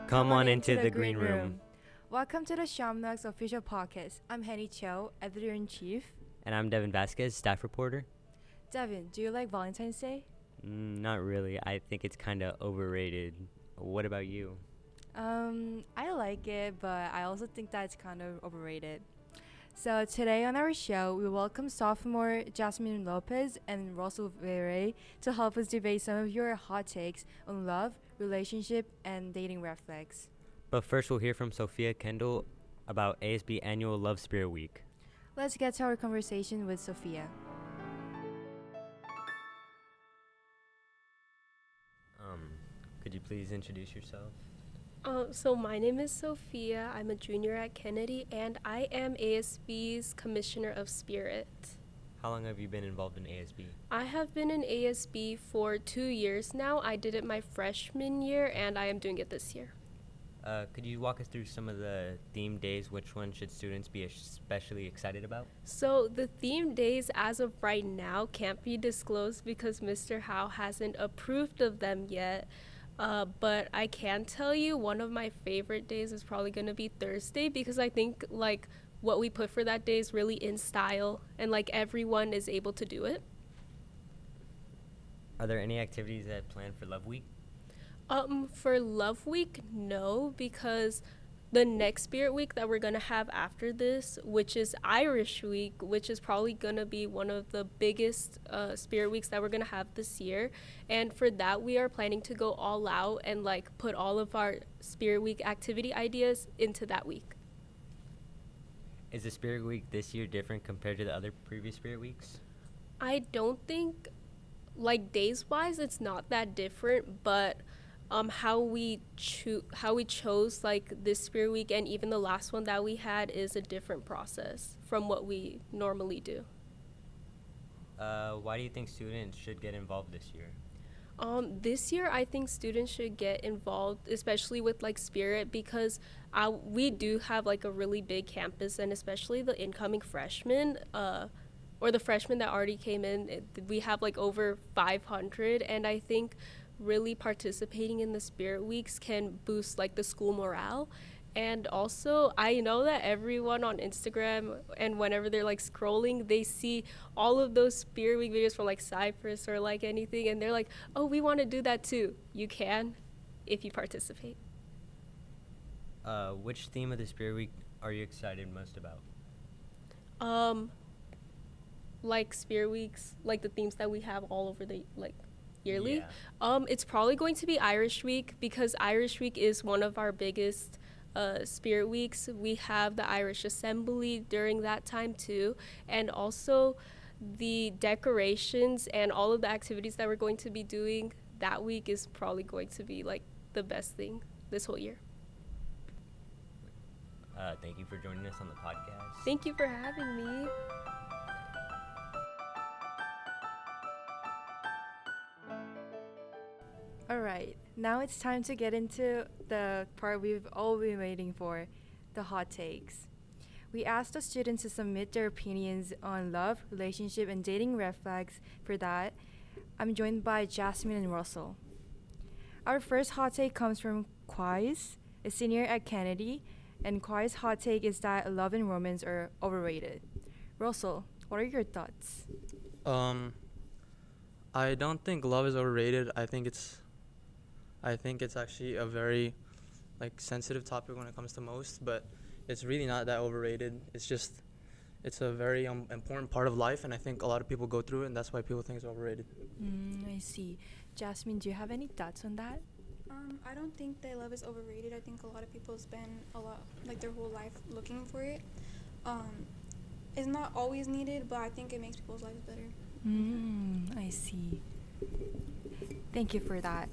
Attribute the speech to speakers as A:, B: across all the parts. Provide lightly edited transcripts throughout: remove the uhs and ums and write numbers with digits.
A: Come on into the green room.
B: Welcome to the Shamrock's official podcast. I'm Hanny Cho, editor-in-chief.
A: And I'm Devin Vasquez, staff reporter.
B: Devin, do you like Valentine's Day?
A: Not really. I think it's kind of overrated. What about you?
B: I like it, but I also think that it's kind of overrated. So today on our show, we welcome sophomore Jasmin Lopez and Russel Viray to help us debate some of your hot takes on love, relationship, and dating red flags.
A: But first, we'll hear from Sophia Kandel about ASB Annual Love Spirit Week.
B: Let's get to our conversation with Sophia.
A: Could you please introduce yourself?
C: So my name is Sophia. I'm a junior at Kennedy, and I am ASB's Commissioner of Spirit.
A: How long have you been involved in ASB?
C: I have been in ASB for 2 years now. I did it my freshman year, and I am doing it this year.
A: Could you walk us through some of the theme days? Which one should students be especially excited about?
C: So the theme days as of right now can't be disclosed because Mr. Howe hasn't approved of them yet. But I can tell you one of my favorite days is probably going to be Thursday because I think like what we put for that day is really in style and like everyone is able to do it.
A: Are there any activities that planned for Love Week?
C: For Love Week, no, because the next Spirit Week that we're going to have after this, which is Irish Week, which is probably going to be one of the biggest Spirit Weeks that we're going to have this year. And for that, we are planning to go all out and like put all of our Spirit Week activity ideas into that week.
A: Is the Spirit Week this year different compared to the other previous Spirit Weeks?
C: I don't think, like days-wise, it's not that different, but how we chose like this Spirit Week and even the last one that we had is a different process from what we normally do.
A: Why do you think students should get involved this year?
C: This year I think students should get involved, especially with like Spirit, because we do have like a really big campus, and especially the incoming freshmen or the freshmen that already came in, we have like over 500, and I think really participating in the Spirit Weeks can boost like the school morale. And also I know that everyone on Instagram and whenever they're like scrolling, they see all of those Spirit Week videos from like Cyprus or like anything, and they're like, oh, we want to do that too. You can if you participate.
A: Which theme of the Spirit Week are you excited most about?
C: Like Spirit Weeks, like the themes that we have all over the like yearly.
A: Yeah.
C: It's probably going to be Irish Week because Irish Week is one of our biggest Spirit Weeks. We have the Irish Assembly during that time too, and also the decorations and all of the activities that we're going to be doing that week is probably going to be like the best thing this whole year.
A: Thank you for joining us on the podcast.
C: Thank you for having me.
B: Alright, now it's time to get into the part we've all been waiting for, the hot takes. We asked the students to submit their opinions on love, relationship, and dating red flags. For that, I'm joined by Jasmin and Russell. Our first hot take comes from Quais, a senior at Kennedy, and Quais' hot take is that love and romance are overrated. Russell, what are your thoughts?
D: I don't think love is overrated. I think it's actually a very like sensitive topic when it comes to most, but it's really not that overrated. It's a very important part of life, and I think a lot of people go through it, and that's why people think it's overrated.
B: I see. Jasmine, do you have any thoughts on that?
E: I don't think that love is overrated. I think a lot of people spend their whole life looking for it. It's not always needed, but I think it makes people's lives better.
B: I see. Thank you for that.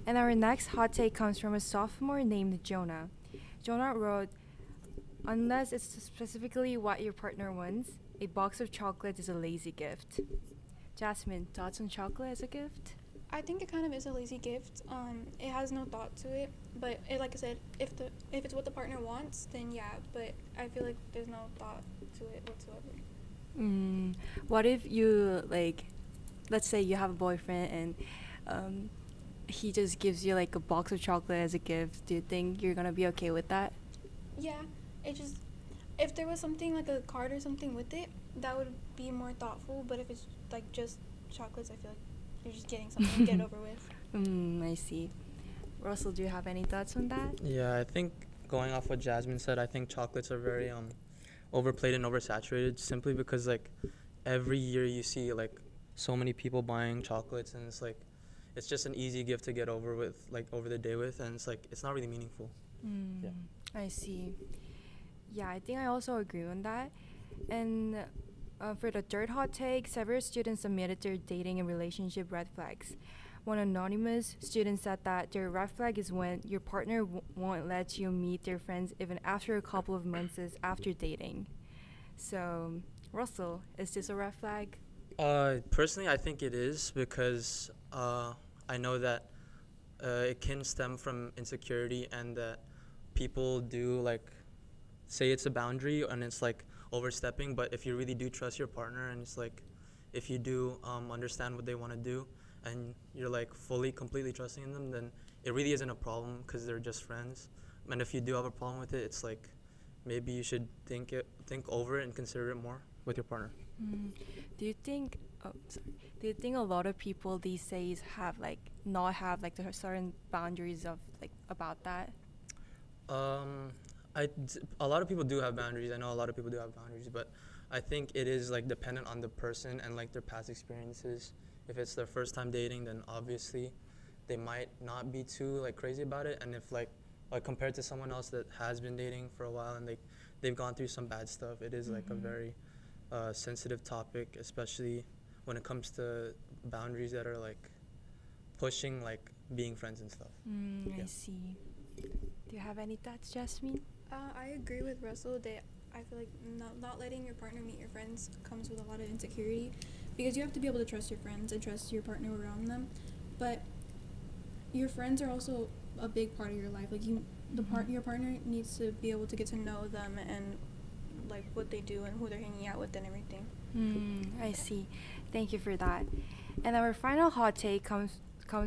B: And our next hot take comes from a sophomore named Jonah. Jonah wrote, unless it's specifically what your partner wants, a box of chocolates is a lazy gift. Jasmine, thoughts on chocolate as a gift?
E: I think it kind of is a lazy gift. It has no thought to it, but like I said, if it's what the partner wants, then yeah. But I feel like there's no thought to it whatsoever.
B: What if you let's say you have a boyfriend he just gives you like a box of chocolate as a gift, do you think you're gonna be okay with that?
E: Yeah, it just if there was something like a card or something with it, that would be more thoughtful. But if it's like just chocolates, I feel like you're just getting something to get it over with.
B: I see. Russell, do you have any thoughts on that?
D: Yeah, I think going off what Jasmine said, I think chocolates are very overplayed and oversaturated simply because like every year you see like so many people buying chocolates, and it's like it's just an easy gift to get over with, like over the day with, and it's like it's not really meaningful. Yeah.
B: I see. Yeah, I think I also agree on that. And for the third hot take, several students admitted their dating and relationship red flags. One anonymous student said that their red flag is when your partner won't let you meet their friends even after a couple of months after dating. So, Russell, is this a red flag?
D: Personally, I think it is because I know that it can stem from insecurity, and that people do like say it's a boundary and it's like overstepping. But if you really do trust your partner, and it's like if you do understand what they want to do, and you're like completely trusting in them, then it really isn't a problem because they're just friends. And if you do have a problem with it, it's like maybe you should think over it and consider it more with your partner.
B: Do you think? Do you think a lot of people these days have not have like the certain boundaries of like about that?
D: A lot of people do have boundaries. I know a lot of people do have boundaries, but I think it is like dependent on the person and like their past experiences. If it's their first time dating, then obviously they might not be too like crazy about it. And if like compared to someone else that has been dating for a while and they've gone through some bad stuff, it is like a very sensitive topic, especially when it comes to boundaries that are like pushing like being friends and stuff.
B: I see. Do you have any thoughts, Jasmine?
E: I agree with Russell that I feel like not letting your partner meet your friends comes with a lot of insecurity, because you have to be able to trust your friends and trust your partner around them. But your friends are also a big part of your life. Like your partner needs to be able to get to know them and like what they do and who they're hanging out with and everything.
B: I see. Thank you for that. And our final hot take comes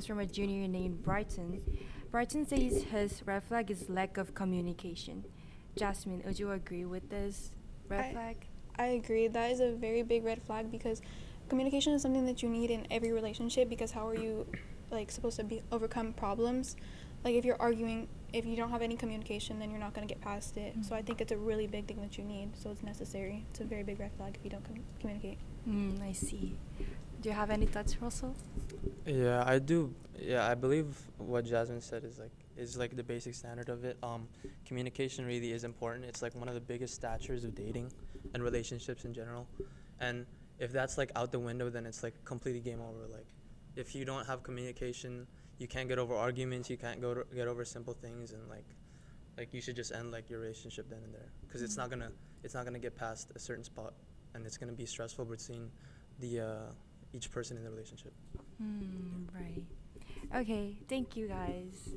B: from a junior named Brighton. Brighton says his red flag is lack of communication. Jasmine, would you agree with this red flag?
E: I agree. That is a very big red flag, because communication is something that you need in every relationship, because how are you like supposed to overcome problems? Like if you're arguing, if you don't have any communication, then you're not going to get past it. So I think it's a really big thing that you need. So it's necessary. It's a very big red flag if you don't communicate.
B: I see. Do you have any thoughts, Russell?
D: Yeah, I do. Yeah, I believe what Jasmine said is like the basic standard of it. Communication really is important. It's like one of the biggest statures of dating and relationships in general. And if that's like out the window, then it's like completely game over. Like if you don't have communication, you can't get over arguments. You can't get over simple things, and like you should just end like your relationship then and there, because it's not gonna get past a certain spot, and it's gonna be stressful between the each person in the relationship.
B: Right. Okay, thank you guys.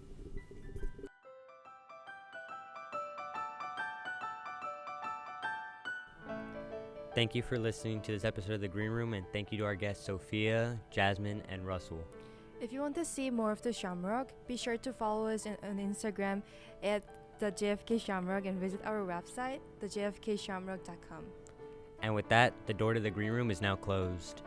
A: Thank you for listening to this episode of The Green Room, and thank you to our guests Sophia, Jasmine, and Russell.
B: If you want to see more of the Shamrock, be sure to follow us on Instagram at the JFK Shamrock and visit our website, thejfkshamrock.com.
A: And with that, the door to The Green Room is now closed.